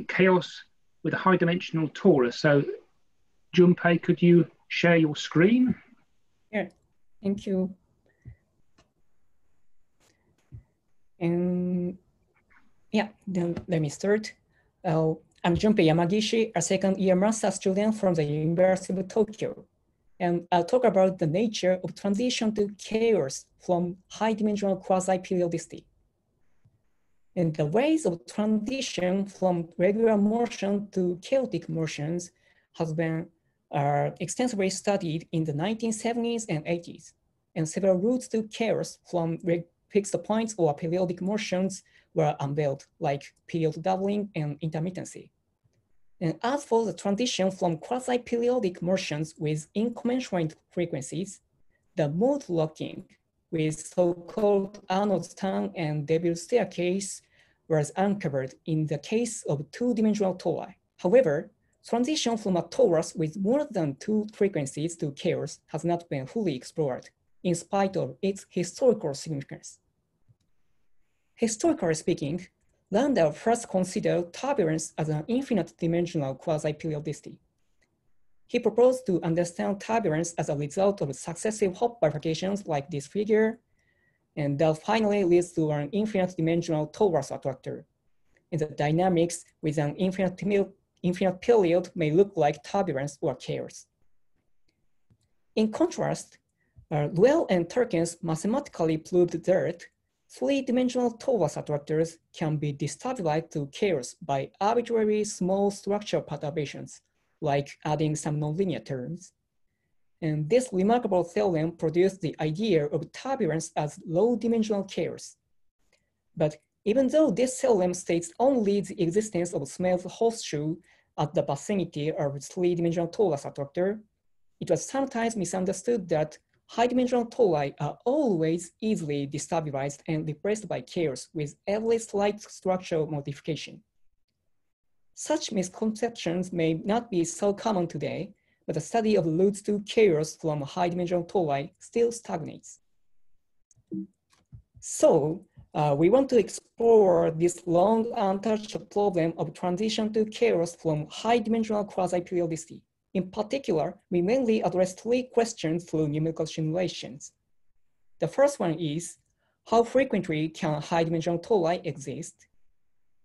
chaos with a high-dimensional torus. So, Jumpei, could you share your screen? Yeah, thank you. And yeah, then let me start. I'm Jumpei Yamagishi, a second-year master student from the University of Tokyo. And I'll talk about the nature of transition to chaos from high-dimensional quasi-periodicity. And the ways of transition from regular motion to chaotic motions has been extensively studied in the 1970s and 80s. And several routes to chaos from fixed points or periodic motions were unveiled, like period doubling and intermittency. And as for the transition from quasi-periodic motions with incommensurate frequencies, the mode locking with so-called Arnold's tongue and Devil's staircase was uncovered in the case of two-dimensional tori. However, transition from a torus with more than two frequencies to chaos has not been fully explored, in spite of its historical significance. Historically speaking, Landau first considered turbulence as an infinite-dimensional quasi-periodicity. He proposed to understand turbulence as a result of successive Hopf bifurcations like this figure, and that finally leads to an infinite-dimensional torus attractor. And the dynamics with an infinite period may look like turbulence or chaos. In contrast, Luell and Turkins mathematically proved that three-dimensional torus attractors can be destabilized to chaos by arbitrary small structural perturbations, like adding some nonlinear terms. And this remarkable theorem produced the idea of turbulence as low-dimensional chaos. But even though this theorem states only the existence of Smell's horseshoe at the vicinity of three-dimensional torus attractor, it was sometimes misunderstood that high-dimensional tori are always easily destabilized and replaced by chaos with every slight structural modification. Such misconceptions may not be so common today, but the study of routes to chaos from high-dimensional tori still stagnates. So we want to explore this long untouched problem of transition to chaos from high-dimensional quasi-periodicity. In particular, we mainly address three questions through numerical simulations. The first one is, how frequently can high-dimensional tori exist?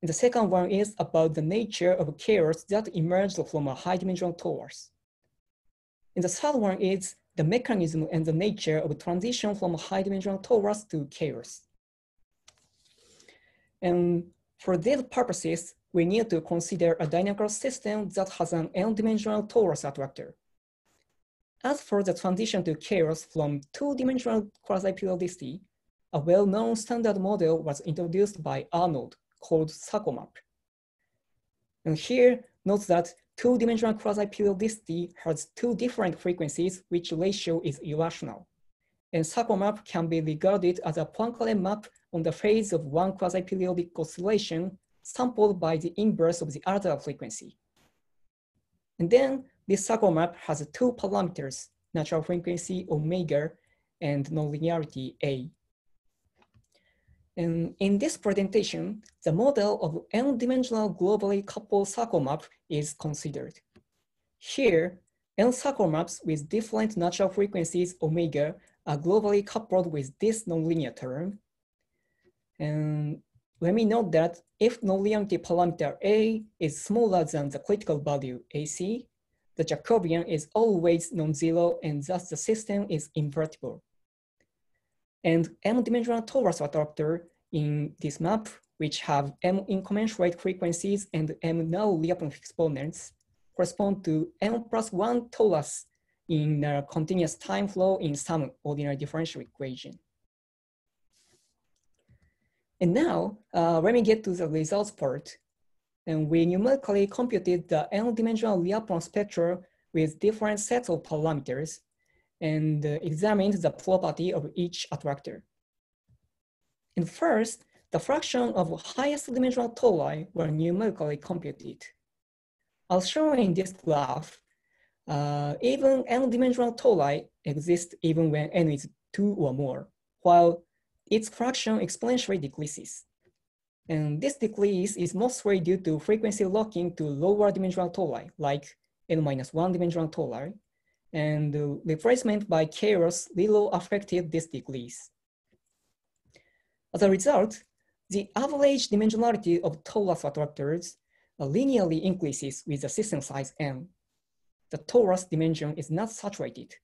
And the second one is about the nature of chaos that emerged from a high-dimensional torus. And the third one is the mechanism and the nature of transition from a high-dimensional torus to chaos. And for these purposes, we need to consider a dynamical system that has an n-dimensional torus attractor. As for the transition to chaos from two-dimensional quasi-periodicity, a well-known standard model was introduced by Arnold called SACO-map. And here, note that two-dimensional quasi-periodicity has two different frequencies, which ratio is irrational. And SACO-map can be regarded as a Poincare map on the phase of one quasi-periodic oscillation sampled by the inverse of the other frequency. And then this SACO map has two parameters, natural frequency omega and nonlinearity A. And in this presentation, the model of n-dimensional globally coupled SACO map is considered. Here, n SACO maps with different natural frequencies omega are globally coupled with this nonlinear term. And let me note that if nonlinearity parameter A is smaller than the critical value AC, the Jacobian is always non-zero and thus the system is invertible. And m-dimensional torus attractor in this map, which have m incommensurate frequencies and m null Lyapunov exponents, correspond to m+1 torus in a continuous time flow in some ordinary differential equation. And now, let me get to the results part. And we numerically computed the n-dimensional Lyapunov spectra with different sets of parameters and examined the property of each attractor. And first, the fraction of highest dimensional tori were numerically computed. As shown in this graph, even n-dimensional tori exists even when n is 2 or more, while its fraction exponentially decreases. And this decrease is mostly due to frequency locking to lower dimensional tori, like n-1 dimensional tori, and replacement by chaos little affected this decrease. As a result, the average dimensionality of torus attractors linearly increases with the system size n. The torus dimension is not saturated.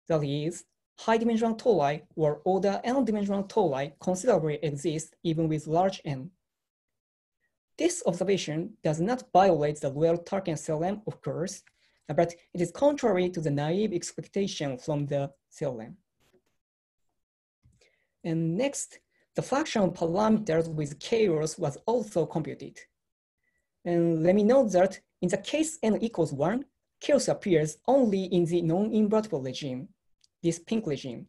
That is, high dimensional tori or order n dimensional tori considerably exist even with large n. This observation does not violate the well-taken theorem, of course, but it is contrary to the naive expectation from the theorem. And next, the fraction parameters with chaos was also computed. And let me note that in the case n equals 1, chaos appears only in the non-invertible regime, this pink regime.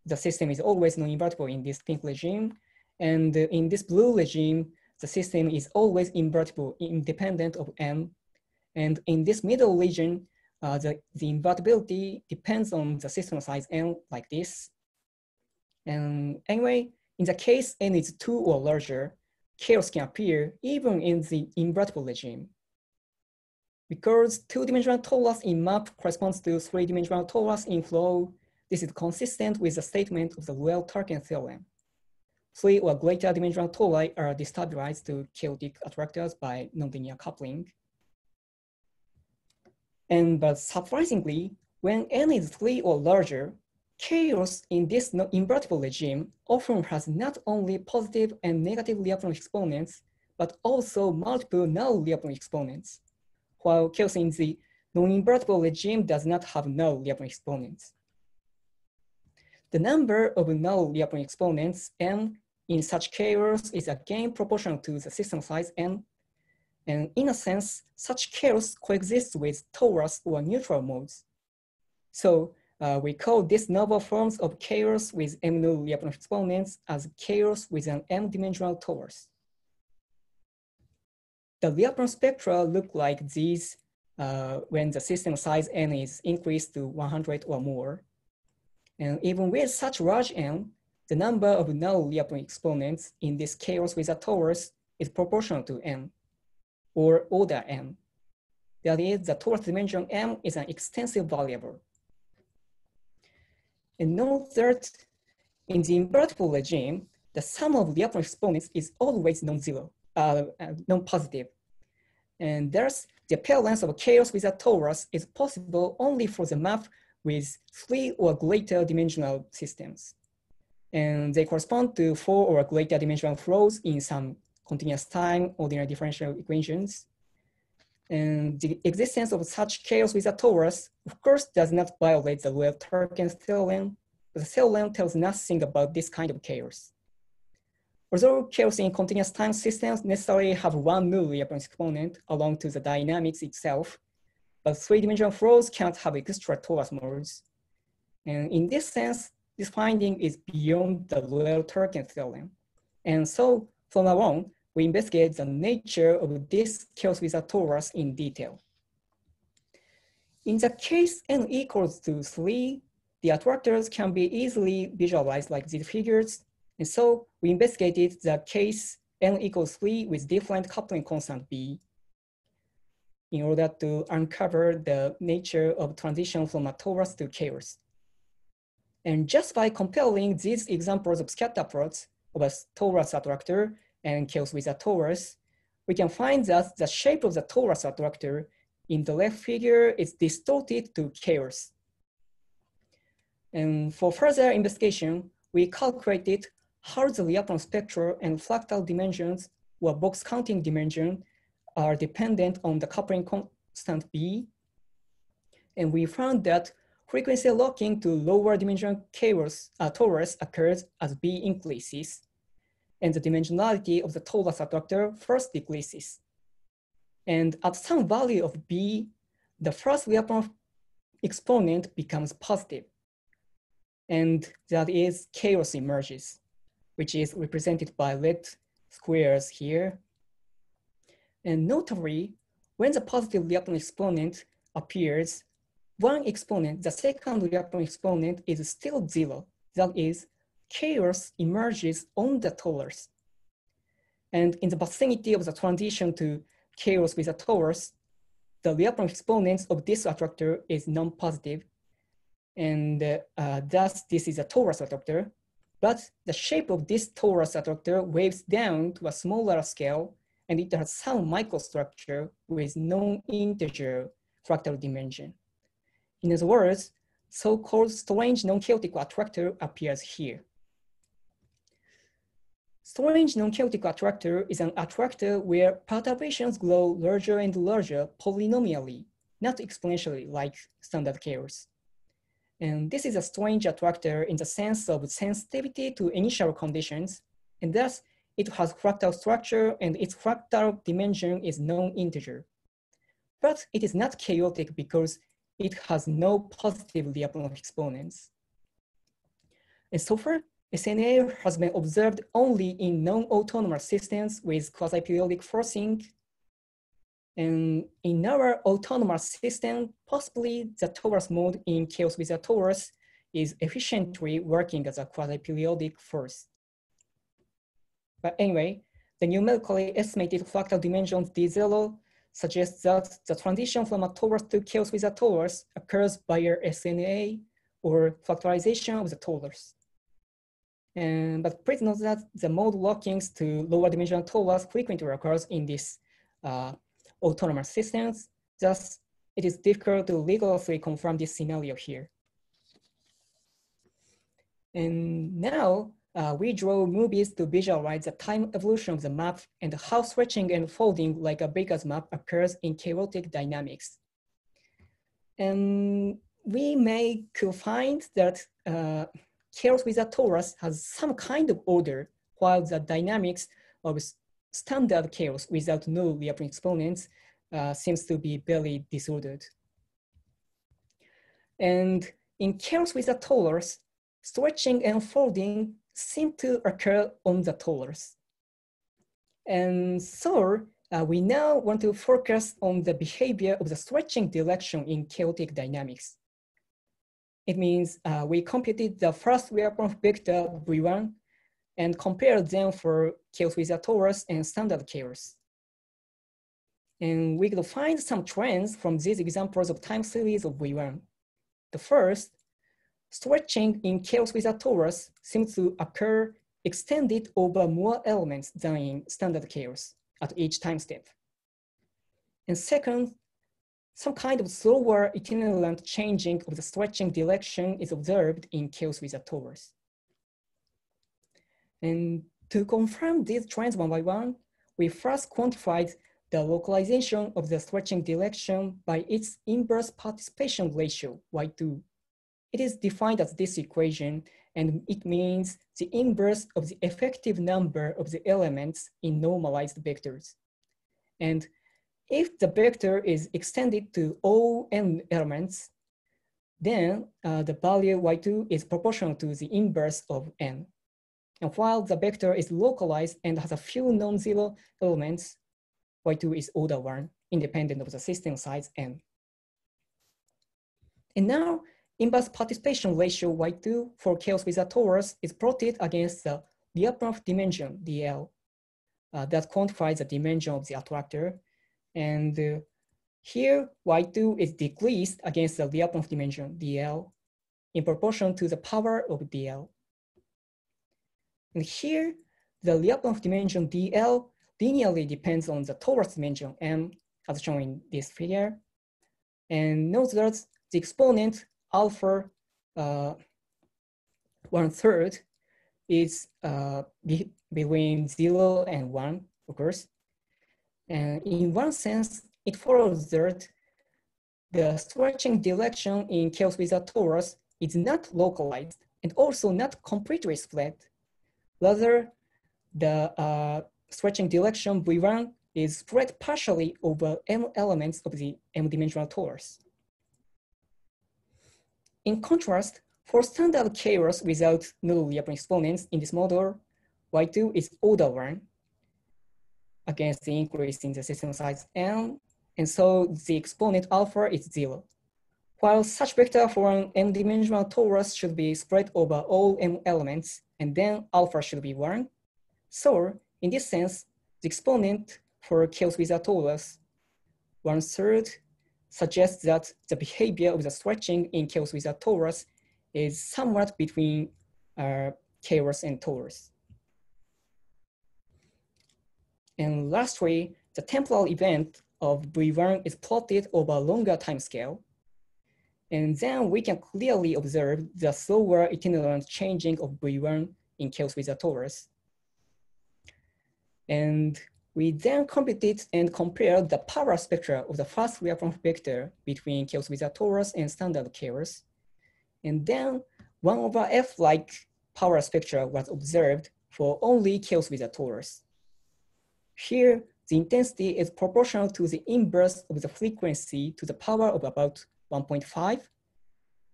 The system is always non-invertible in this pink regime. And in this blue regime, the system is always invertible independent of n. And in this middle region, the invertibility depends on the system size n, like this. And anyway, in the case n is 2 or larger, chaos can appear even in the invertible regime. Because 2-dimensional torus in map corresponds to 3-dimensional torus in flow, this is consistent with the statement of the well-taken theorem. 3 or greater dimensional tori are destabilized to chaotic attractors by nonlinear coupling. But surprisingly, when n is 3 or larger, chaos in this invertible regime often has not only positive and negative Lyapunov exponents, but also multiple null Lyapunov exponents, while chaos in the non-invertible regime does not have null Lyapunov exponents. The number of null Lyapunov exponents n in such chaos is again proportional to the system size n. And in a sense, such chaos coexists with torus or neutral modes. So we call these novel forms of chaos with m null Lyapunov exponents as chaos with an m-dimensional torus. The Lyapunov spectra look like these when the system size n is increased to 100 or more. And even with such large n, the number of null Lyapunov exponents in this chaos with a torus is proportional to n, or order m. That is, the torus dimension m is an extensive variable. And note that in the invertible regime, the sum of Lyapunov exponents is always non-zero, non-positive. And thus, the appearance of chaos with a torus is possible only for the map with 3 or greater dimensional systems. And they correspond to 4 or greater dimensional flows in some continuous time ordinary differential equations. And the existence of such chaos with a torus, of course, does not violate the well-taken theorem, but the theorem tells nothing about this kind of chaos. Although chaos in continuous time systems necessarily have one null Lyapunov exponent along to the dynamics itself, but 3-dimensional flows can't have extra torus modes. And in this sense, this finding is beyond the well-taken theorem. And so from now on, we investigate the nature of this chaos with a torus in detail. In the case n equals to 3, the attractors can be easily visualized like these figures. And so we investigated the case n equals 3 with different coupling constant b in order to uncover the nature of transition from a torus to chaos. And just by comparing these examples of scatter plots of a torus attractor and chaos with a torus, we can find that the shape of the torus attractor in the left figure is distorted to chaos. And for further investigation, we calculated how the Lyapunov spectra and fractal dimensions or box counting dimension are dependent on the coupling constant b. And we found that frequency locking to lower dimension torus occurs as b increases, and the dimensionality of the torus attractor first decreases. And at some value of b, the first Lyapunov exponent becomes positive. And that is chaos emerges, which is represented by red squares here. And notably, when the positive Lyapunov exponent appears, one exponent, the second Lyapunov exponent, is still 0. That is, chaos emerges on the torus. And in the vicinity of the transition to chaos with a torus, the Lyapunov exponent of this attractor is non-positive. And thus, this is a torus attractor. But the shape of this torus attractor waves down to a smaller scale, and it has some microstructure with non-integer fractal dimension. In other words, so-called strange non-chaotic attractor appears here. Strange non-chaotic attractor is an attractor where perturbations grow larger and larger polynomially, not exponentially like standard chaos. And this is a strange attractor in the sense of sensitivity to initial conditions, and thus it has fractal structure and its fractal dimension is non-integer. But it is not chaotic because it has no positive Lyapunov exponents. And so far, SNA has been observed only in non-autonomous systems with quasi-periodic forcing. And in our autonomous system, possibly the torus mode in chaos with a torus is efficiently working as a quasi-periodic force. But anyway, the numerically estimated fractal dimensions D0 suggests that the transition from a torus to chaos with a torus occurs via SNA or factorization of the torus. But please note that the mode lockings to lower dimensional torus frequently occurs in these autonomous systems. Thus, it is difficult to rigorously confirm this scenario here. And now we draw movies to visualize the time evolution of the map and how stretching and folding like a Baker's map occurs in chaotic dynamics. And we may find that chaos with a torus has some kind of order, while the dynamics of standard chaos without no Lyapunov exponents seems to be very disordered. And in chaos with a torus, stretching and folding seem to occur on the torus. And so we now want to focus on the behavior of the stretching direction in chaotic dynamics. It means we computed the first Lyapunov vector V1 and compared them for chaos with a torus and standard chaos. And we could find some trends from these examples of time series of V1. The first, stretching in chaos with a torus seems to occur extended over more elements than in standard chaos at each time step. And second, some kind of slower itinerant changing of the stretching direction is observed in chaos with a torus. And to confirm these trends one by one, we first quantified the localization of the stretching direction by its inverse participation ratio, Y2. It is defined as this equation, and it means the inverse of the effective number of the elements in normalized vectors. And if the vector is extended to all n elements, then the value Y2 is proportional to the inverse of n. And while the vector is localized and has a few non-zero elements, Y2 is order 1, independent of the system size n. And now, inverse participation ratio Y2 for chaos with a torus is plotted against the Lyapunov dimension, DL, that quantifies the dimension of the attractor. And here, Y2 is decreased against the Lyapunov dimension, DL, in proportion to the power of DL. And here, the Lyapunov dimension, DL, linearly depends on the torus dimension, M, as shown in this figure. And note that the exponent alpha 1/3 is between 0 and 1, of course. And in one sense, it follows that the stretching direction in chaos with a torus is not localized and also not completely spread. Rather, the stretching direction V1 is spread partially over m elements of the m-dimensional torus. In contrast, for standard chaos without null Lyapunov exponents in this model, Y2 is order 1 against the increase in the system size n, and so the exponent alpha is 0. While such vector for an m-dimensional torus should be spread over all m elements, and then alpha should be 1. So, in this sense, the exponent for chaos without torus, 1/3, suggests that the behavior of the stretching in chaos without torus is somewhat between chaos and torus. And lastly, the temporal event of V1 is plotted over a longer time scale. And then we can clearly observe the slower itinerant changing of V1 in chaos without torus. And we then computed and compared the power spectra of the first Lyapunov vector between chaos without torus and standard chaos. And then 1/f-like power spectra was observed for only chaos without torus. Here, the intensity is proportional to the inverse of the frequency to the power of about 1.5.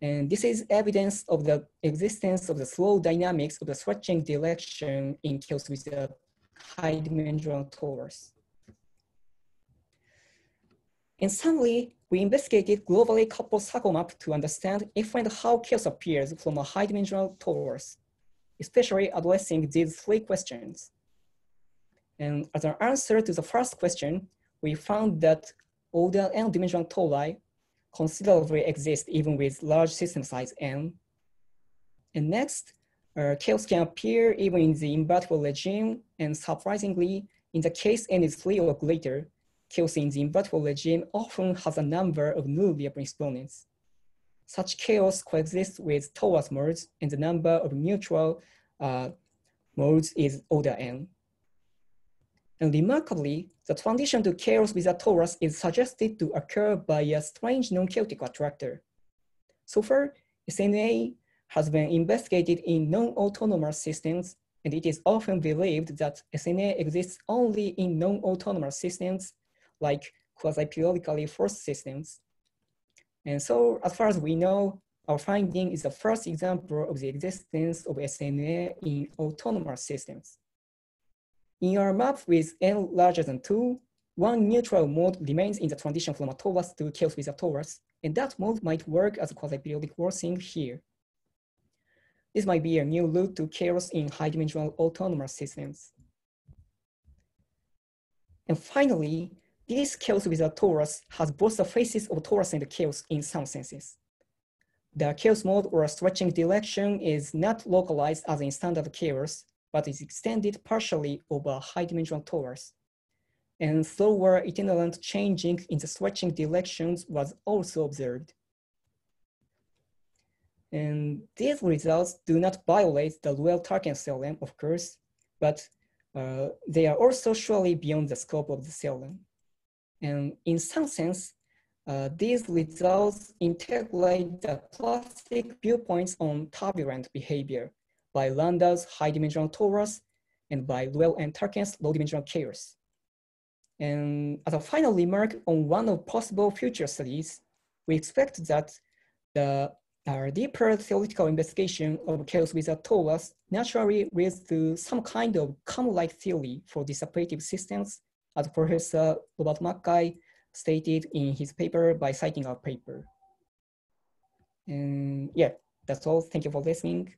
And this is evidence of the existence of the slow dynamics of the stretching direction in chaos without high-dimensional torus. In summary, we investigated globally coupled circle map to understand if and how chaos appears from a high-dimensional torus, especially addressing these three questions. And as an answer to the first question, we found that order n-dimensional tori considerably exist even with large system size n. And next, chaos can appear even in the invertible regime, and surprisingly, in the case n is 3 or greater, chaos in the invertible regime often has a number of null Lyapunov exponents. Such chaos coexists with torus modes, and the number of neutral modes is order n. And remarkably, the transition to chaos without torus is suggested to occur by a strange non-chaotic attractor. So far, SNA has been investigated in non-autonomous systems, and it is often believed that SNA exists only in non-autonomous systems like quasi-periodically forced systems. And so, as far as we know, our finding is the first example of the existence of SNA in autonomous systems. In our map with n larger than 2, one neutral mode remains in the transition from a torus to chaos without torus, and that mode might work as a quasi-periodic worsening here. This might be a new route to chaos in high-dimensional autonomous systems. And finally, this chaos without torus has both the faces of torus and chaos in some senses. The chaos mode or stretching direction is not localized as in standard chaos, but is extended partially over high-dimensional torus. And slower itinerant changing in the stretching directions was also observed. And these results do not violate the Luell-Tarkin theorem, of course, but they are also surely beyond the scope of the theorem. And in some sense, these results integrate the classic viewpoints on turbulent behavior by Landau's high-dimensional torus and by Luell and Tarkin's low-dimensional chaos. And as a final remark on one of possible future studies, we expect that the deeper theoretical investigation of chaos without torus naturally leads to some kind of common-like theory for dissipative systems, as Professor Robert Mackay stated in his paper by citing our paper. And yeah, that's all. Thank you for listening.